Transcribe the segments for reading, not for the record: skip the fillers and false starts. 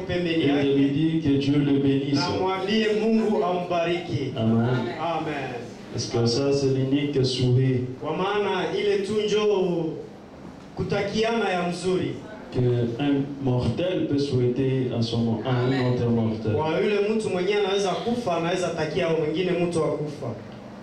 Et de lui dire que Dieu le bénisse. Amen. Amen. Parce que ça, c'est l'unique souhait qu'un mortel peut souhaiter à un autre mortel.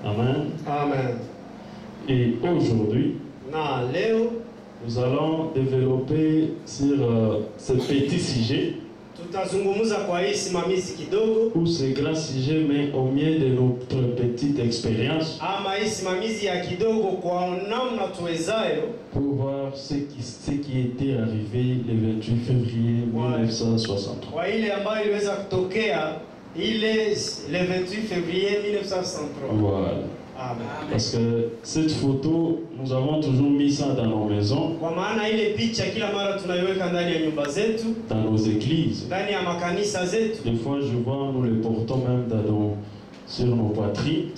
Amen. Amen. Et aujourd'hui, nous allons développer sur ce petit sujet ou ce grand sujet, mais au milieu de notre petite expérience, pour voir ce qui était arrivé le 28 février 1963. Voilà. Amen. Parce que cette photo, nous avons toujours mis ça dans nos maisons, dans nos églises. Des fois, je vois, nous les portons même sur nos poitrines.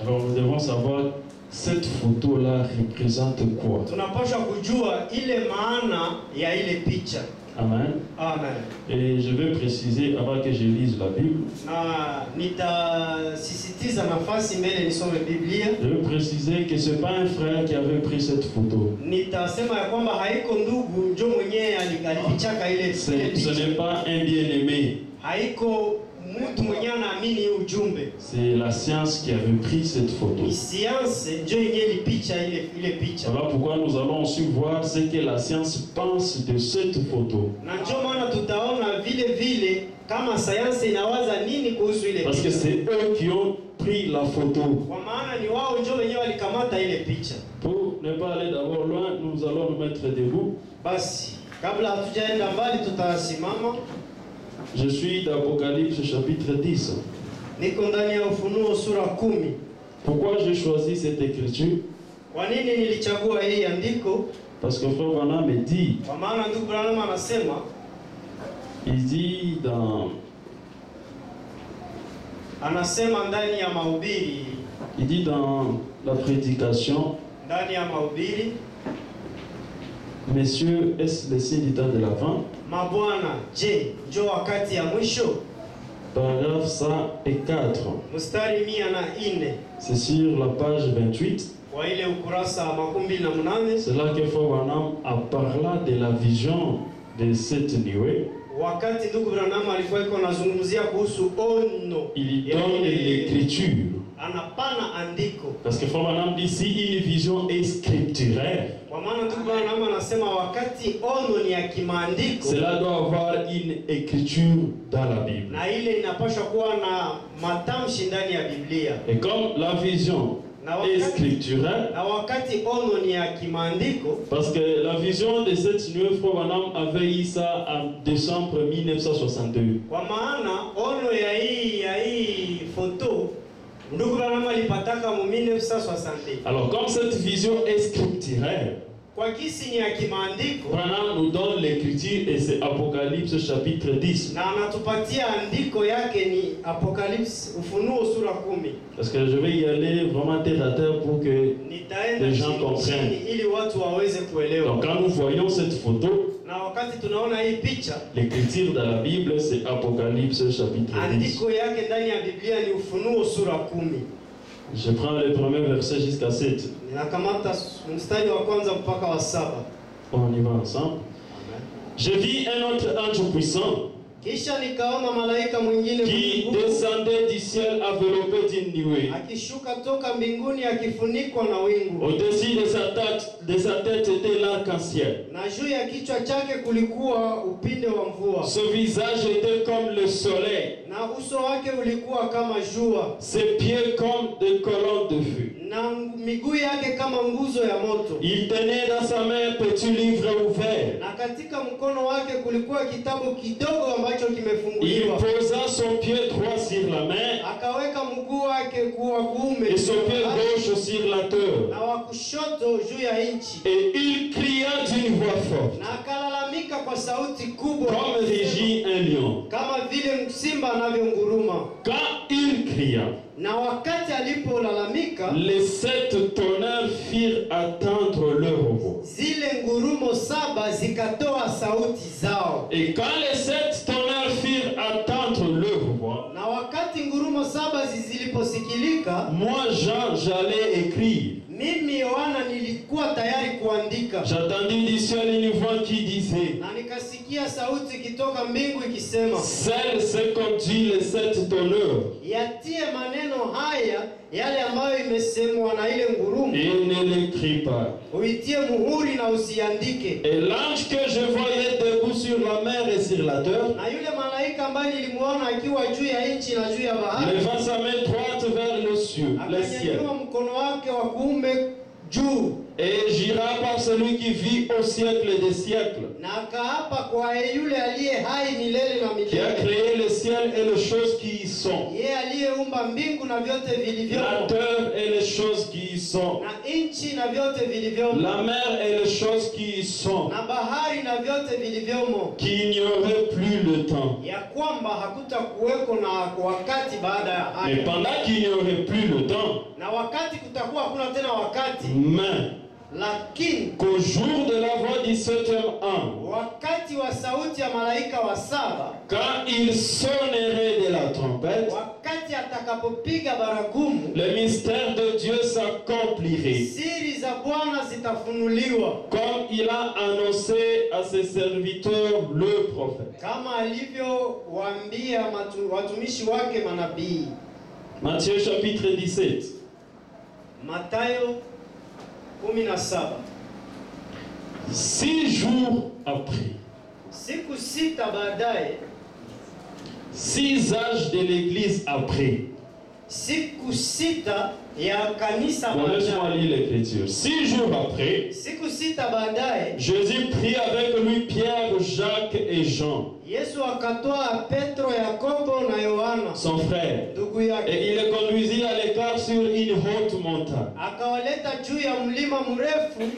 Alors, nous devons savoir cette photo-là représente quoi. Amen. Amen. Et je vais préciser avant que je lise la Bible. Je vais préciser que ce n'est pas un frère qui avait pris cette photo. Ce n'est pas un bien-aimé. C'est la science qui avait pris cette photo. Voilà pourquoi nous allons aussi voir ce que la science pense de cette photo. Parce que c'est eux qui ont pris la photo. Pour ne pas aller d'abord loin, nous allons nous mettre debout. Je suis d'Apocalypse chapitre 10. Pourquoi j'ai choisi cette écriture? Parce que Frère Branham me dit, il dit dans la prédication, messieurs, est-ce le signe du temps de l'Avent? Paragraphe 104. C'est sur la page 28. C'est là que Frère Branham a parlé de la vision de cette nuée. Il donne l'écriture. Parce que Frère Branham dit si une vision est scripturaire, cela doit avoir une écriture dans la Bible. Et comme la vision est scripturaire, parce que la vision de cette nuée, Frère Branham avait eu ça en décembre 1962. Alors comme cette vision est scripturaire, Branham nous donne l'écriture et c'est Apocalypse chapitre 10. Parce que je vais y aller vraiment terre à terre pour que les gens comprennent. Donc quand nous voyons cette photo, l'écriture dans la Bible c'est Apocalypse chapitre 10. Je prends le premier verset jusqu'à 7. On y va ensemble. Je vis un autre ange puissant qui descendait du ciel enveloppé d'une nuée. Au-dessus de sa tête était l'arc-en-ciel. Son visage était comme le soleil. Ses pieds comme des colonnes de feu. Il tenait dans sa main un petit livre ouvert. Il posa son pied droit sur la main et son pied gauche sur la terre. Et il cria d'une voix forte, comme rugit un lion. Quand il cria, les 7 tonnerres firent attendre leur voix. zile ngurumo saba zikatoa sauti zao. Et quand les 7 tonnerres firent entendre leur voix, Na wakati ngurumo saba ziliposikilika, moi Jean, j'allais écrire. mimi Yohana nilikuwa tayari kuandika. J'attendis du ciel une voix qui disait, Na nikasikia sauti kitoka mbingu ikisema, celle ce conduit les 7 tonnerres. yatie maneno haya yale ambayo imesemwa na ile ngurumo, Et ne l'écris pas. uitie muhuri na usiandike. Et l'ange que je voyais debout sur la mer et sur la terre, Na yule malaika ambaye nilimuona akiwa juu ya nchi na juu ya bahari, leva sa main droite vers le ciel. akanyanyua mkono wake wa kuume juu, Et jura par celui qui vit au siècle des siècles, na akaapa kwa yule aliye hai milele na qui a milele, créé le ciel et les choses qui y sont, yeye aliyeumba mbingu na vyote la vilivyomo, terre et les choses qui y sont, na nchi na vyote vilivyomo, la mer et les choses qui y sont, na bahari na vyote vilivyomo, qu'il n'y aurait plus le temps. ya kwamba hakutakuweko na wakati baada ya Et hayo. pendant qu'il n'y aurait plus le temps, Na wakati kutakuwa hakuna tena wakati, mais lakini qu'au jour de la voix du 7e ange, wakati wa sauti ya malaika wa saba, quand il sonnerait de la trompette, wakati atakapopiga baragumu, le mystère de Dieu s'accomplirait, siri za Bwana zitafunuliwa, comme il a annoncé à ses serviteurs le prophète. kama alivyowaambia watumishi wake manabii. Matthieu chapitre 17. Mathayo 17. 6 jours après, Siku sita baadaye, 6 âges de l'église après. siku sita ya kanisa Bon, laisse-moi baadaye, lire l'écriture. 6 jours après, siku sita baadaye, Jésus prit avec lui Pierre, Jacques et Jean, Yesu akatoa Petro, Yakobo na Yohana son frère, ndugu yake, et il les conduisit à l'écart sur une haute montagne. akawaleta juu ya mlima mrefu,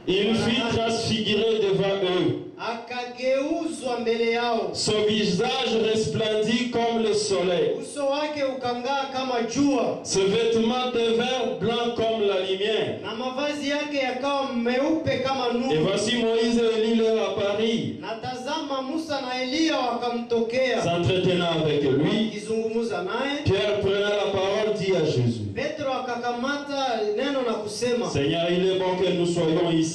Il fut transfiguré devant eux. akageuzwa mbele yao, Son visage resplendit comme le soleil. uso wake ukangaa kama jua, Ses vêtements devinrent blancs comme la lumière. na mavazi yake yakawa meupe kama Et nuru. voici Moïse et Élie leur apparurent, Na tazama, Musa na Eliya wakamtokea, s'entretenant avec lui. wakizungumza naye. Pierre prenant la parole dit à Jésus, Petro akakamata neno na kusema, Seigneur, il est bon que nous soyons ici.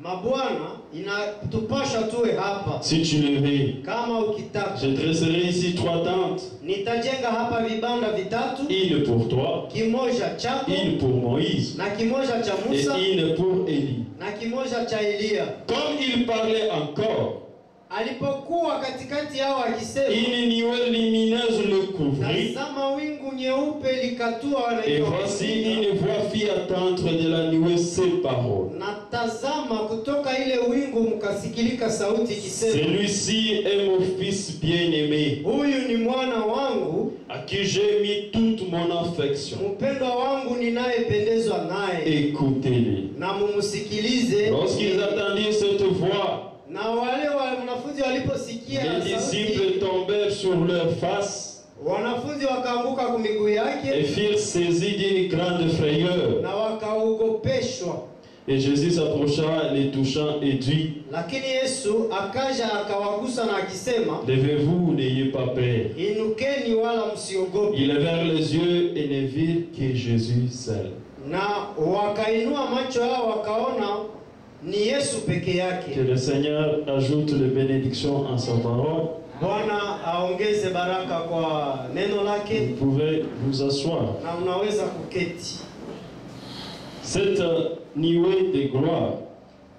Mabwana, inatupasha tuwe hapa. Si tu le veux, Kama ukitaka, je dresserai ici 3 tentes. nitajenga hapa vibanda vitatu, Une pour toi, kimoja chako une pour Moïse na kimoja cha et Musa une pour Élie. na kimoja cha Eliya. Comme il parlait encore, Alipokuwa katikati yao akisema, une nuée lumineuse le couvrit. tazama, wingu nyeupe likatua na Et voici une voix fit entendre de la nuée ces paroles. na tazama, kutoka ile wingu mkasikilika sauti ikisema, Celui-ci est mon fils bien-aimé, huyu ni mwana wangu à qui j'ai mis toute mon affection. mpendwa wangu ninayependezwa naye, Écoutez-les. na mumsikilize. Lorsqu'ils attendirent cette voix, Na wale wanafunzi waliposikia les sauti, disciples tombèrent sur leur face wanafunzi wakaanguka kwa miguu et yake furent saisis d'une grande frayeur. na wakaogopeshwa. Et Jésus s'approcha, les touchant et dit, Lakini Yesu akaja akawagusa na akisema, levez-vous, n'ayez pas peur. inukeni wala msiogope. Ils levèrent les yeux et ne virent que Jésus seul. Na wakainua macho yao wakaona ni Yesu peke yake. Que le Seigneur ajoute les bénédictions en sa parole. Bwana aongeze baraka kwa neno lake, Vous pouvez vous asseoir. na unaweza kuketi. Cette nuée de gloire,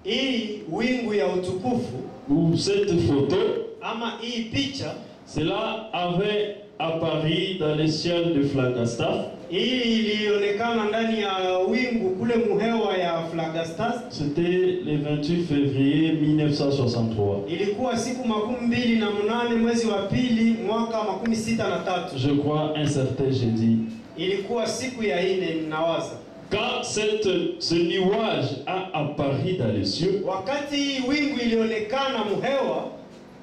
Hii wingu ya utukufu ou cette photo, ama hii picha, cela avait apparu dans le ciel de Flagstaff. hii ilionekana ndani ya wingu kule muhewa ya Flagstaff. C'était le 28 février 1963. Ilikuwa siku 28 mwezi wa pili mwaka 63. Je crois un certain jeudi. Ilikuwa siku ya ine ninawaza. Quand ce nuage a apparu dans les cieux, Wakati hii wingu ilionekana muhewa,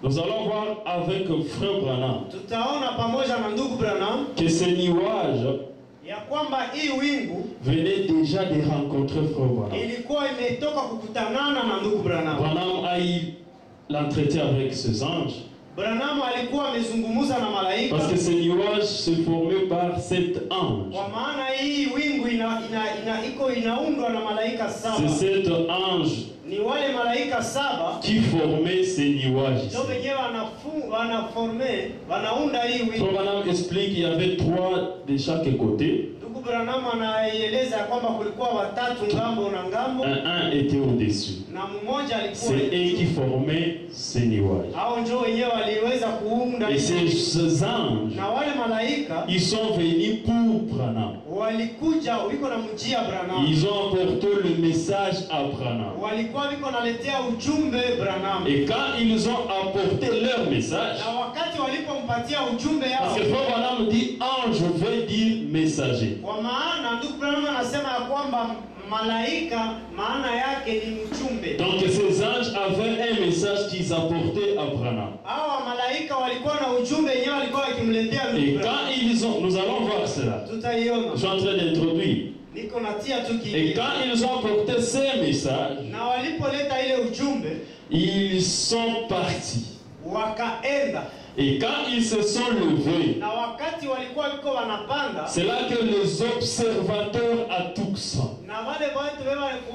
nous allons voir avec Frère Branham tutaona pamoja na ndugu Branham que ce nuage ya kwamba hii wingu venait déjà de rencontrer Frère Branham. ilikuwa imetoka kukutanana na ndugu Branham. Branham a eu l'entretien avec ces anges. Branham alikuwa amezungumza na malaika. Parce que ces nuages se formaient par 7 anges. Kwa maana hii wingu inaundwa na malaika 7. C'est 7 anges ni wale malaika 7 qui formaient ces nuages. ndio wenyewe wanaunda hii wingu. Frère Branham explique qu'il y avait 3 de chaque côté. Ndugu Branham anaeleza kwamba kulikuwa watatu ngambo na ngambo. Un était au-dessus. Na mmoja alikuwa. C'est eux qui formaient ces nuages. Hao ndio wenyewe waliweza kuunda. Et ces anges, na wale malaika, ils sont venus pour Branham. Walikuja wiko na mjia Branham. Ils ont apporté le message à Branham. Walikuwa wiko naletea ujumbe Branham. Et quand ils ont apporté leur message, na wakati walipompatia ujumbe yao, parce que Frère Branham dit ange veut dire messager. Kwa maana ndugu Branham anasema ya kwamba malaika maana yake ni mjumbe. Donc ces anges avaient un message qu'ils apportaient à Branham. Hawa malaika walikuwa na ujumbe yenyewe walikuwa wakimletea ndugu Et Branham. quand ils ont, nous allons voir cela. Tutaiona. Je suis en train d'introduire. Niko natia tu kitu. Et quand ils ont apporté ces messages, na walipoleta ile ujumbe, ils sont partis. Wakaenda. Et quand ils se sont levés, na wakati walikuwa wiko wanapanda, c'est là que les observateurs à Tucson, na wale watu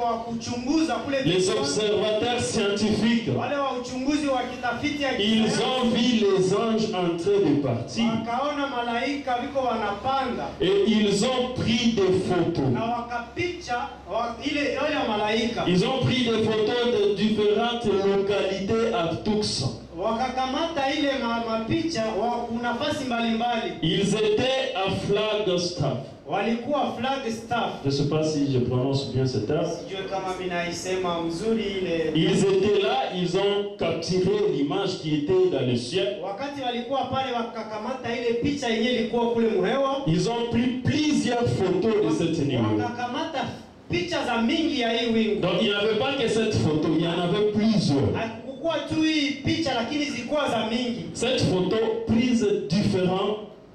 wa kuchunguza kule, les observateurs scientifiques, wale wa uchunguzi wa kitafiti ya ils ont vu les anges en train de partir. Wakaona malaika wiko wanapanda. Et ils ont pris des photos. Na wakapicha ile malaika. Ils ont pris des photos de différentes localités à Tucson. Wakakamata ile mapicha wa nafasi mbalimbali. Ils étaient à Flagstaff. Walikuwa Flagstaff. Je ne sais pas si je prononce bien ce terme. Sijui kama minaisema mzuri ile. Ils étaient là, ils ont capturé l'image qui était dans le ciel. Wakati walikuwa pale wakakamata ile picha yenyewe ilikuwa kule muhewa. Ils ont pris plusieurs photos de cette nuit. Wakakamata picha za mingi ya hii wingu. Donc il n'y avait pas que cette photo, il y en avait plusieurs. Hakukuwa tu hii picha lakini zilikuwa za mingi. Cette photo prise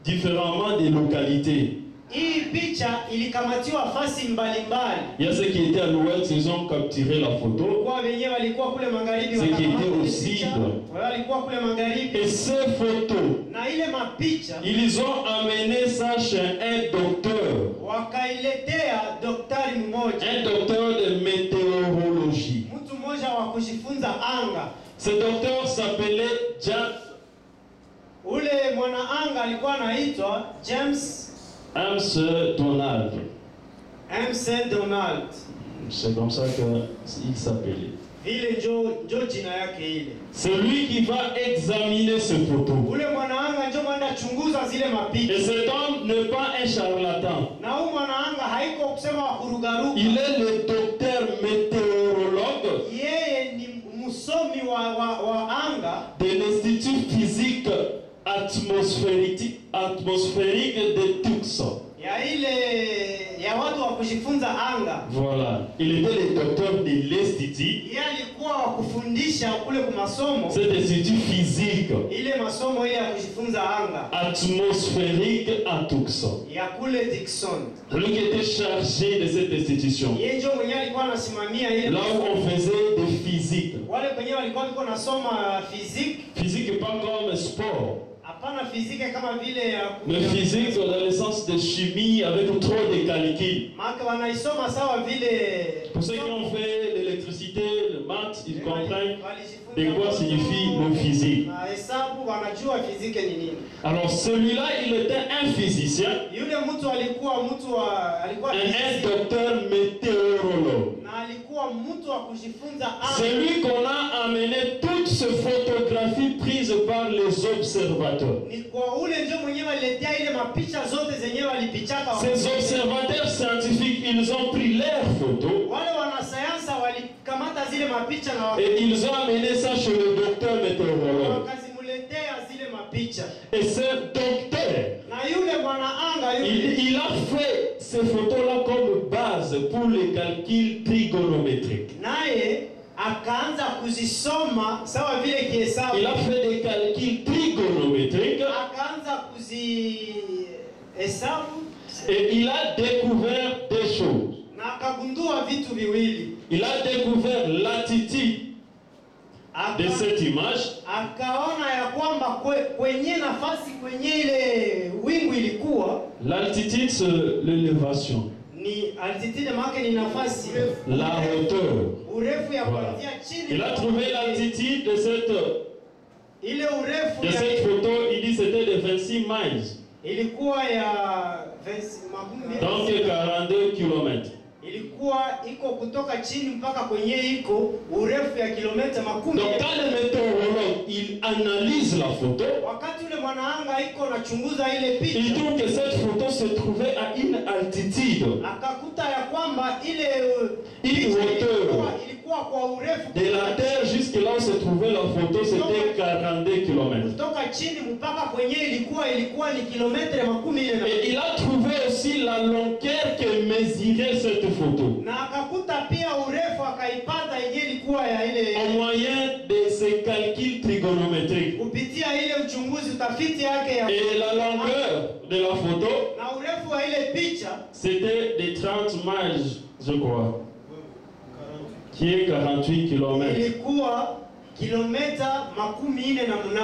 différemment des localités. Hii picha ilikamatiwa fasi mbalimbali. Il y a ceux qui étaient à l'ouest, ils ont capturé la photo. Kwa wenyewe walikuwa kule magharibi, ceux qui étaient au sud, walikuwa kule magharibi. Et ces photos, na ile mapicha, ils ont amené ça chez un docteur. Wakailetea daktari mmoja. Un docteur de météorologie. Mtu mmoja wa kujifunza anga. Ce docteur s'appelait James. Ule mwana anga alikuwa anaitwa James Donald. Donald. C'est comme ça qu'il s'appelait. Ile njo jina yake ile. C'est lui qui va examiner ces photos. Ule mwana anga njo mwenda chunguza zile mapicha. Et cet homme n'est pas un charlatan. Na huyu mwana anga haiko kusema wakurugaruka. Il est le docteur météorologue. Yeye ni msomi wa anga de l'Institut physique atmosphérique de Tucson. Ya watu wa kujifunza anga. Voilà. Il était le docteur de l'Institut. Yeye alikuwa wa kufundisha kule kwa masomo. C'est l'Institut physique. Ile masomo ile ya kujifunza anga. Atmosphérique à Tucson. Ya kule Tucson. Lui qui était chargé de cette institution. Yeye ndio mwenyewe alikuwa anasimamia ile. Là où on faisait de physique. Wale wenyewe walikuwa nasoma physique. Physique pas comme sport. Hapana physique kama vile ya mais physique dans le sens de chimie avec trop de calculs. Maka wanaisoma sawa vile. Pour ceux qui ont fait l'électricité, le maths, ils comprennent de quoi signifie le physique. Na hesabu wanajua physique ni nini. Alors celui-là, il était un physicien. Yule mtu alikuwa un docteur météorologue. Na alikuwa mtu wa kujifunza anga. C'est lui qu'on a amené toutes ces photographies prises par les observateurs. Ni kwa ule ndio mwenyewe aliletea ile mapicha zote zenyewe alipichaka. Ces observateurs scientifiques, ils ont pris leurs photos. Wale wanasayansa walikamata zile mapicha na et ils ont amené ça chez le docteur météorologue. Wakazimuletea zile mapicha. Et ce docteur, na yule bwana anga yule, il a fait ces photos-là comme base pour les calculs trigonométriques. Naye akaanza kuzisoma sawa vile kihesabu. Il a fait des calculs trigonométriques. Akaanza kuzihesabu Et il a découvert des choses. Na akagundua vitu viwili. Il a découvert l'attitude de cette image. Akaona ya kwamba kwenye nafasi kwenye ile wingu ilikuwa. L'altitude c'est l'élévation. Ni altitude maana ni nafasi. La hauteur. Urefu ya kuanzia chini. Il a trouvé l'altitude de cette photo, il dit c'était de 26 miles. Ilikuwa ya donc 42 km. Ilikuwa iko kutoka chini mpaka kwenye iko urefu ya kilomita makumi. Donc quand le météorologue il analyse la photo, wakati ule mwanaanga iko nachunguza ile picha, il trouve que cette photo se trouvait à une altitude. Akakuta ya kwamba ile une hauteur ilikuwa kwa urefu de la terre jusque là où se trouvait la photo, c'était 42 km. Kutoka chini mpaka kwenye ilikuwa ni kilomita makumi. Et il a trouvé aussi la longueur que mesurait cette photo. Na akakuta pia urefu akaipata yenyewe ilikuwa ya ile au moyen de ces calculs trigonométriques. Kupitia ile uchunguzi utafiti yake ya. Et la longueur de la photo, na urefu wa ile picha, c'était de 30 miles, je crois. Qui est 48 km. Ilikuwa kilomita makumi 48.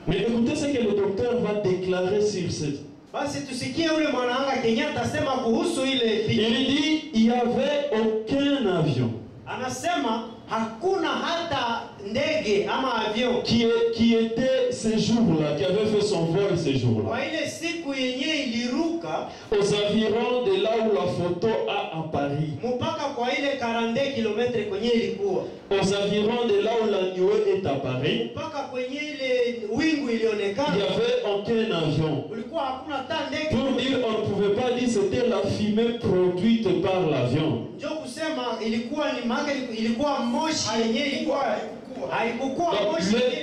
Mais écoutez ce que le docteur va déclarer sur cette. Basi tusikie ule mwanaanga Kenyatta asema kuhusu ile picha. Il dit il y avait aucun avion. Anasema hakuna hata ndege ama avion qui était ce jour-là, qui avait fait son vol ce jour-là. Kwa ile siku yenyewe iliruka aux environs de là où la photo a apparu. Mpaka kwa ile 42 km kwenye ilikuwa. Aux environs de là où la nuée est apparue. Mpaka kwenye ile wingu ilionekana. Il y avait aucun avion. Kulikuwa hakuna hata ndege. Pour dire on ne pouvait pas dire c'était la fumée produite par l'avion. Ndio kusema ilikuwa ni maana ilikuwa moshi yenyewe ilikuwa haikuwa moshi. Le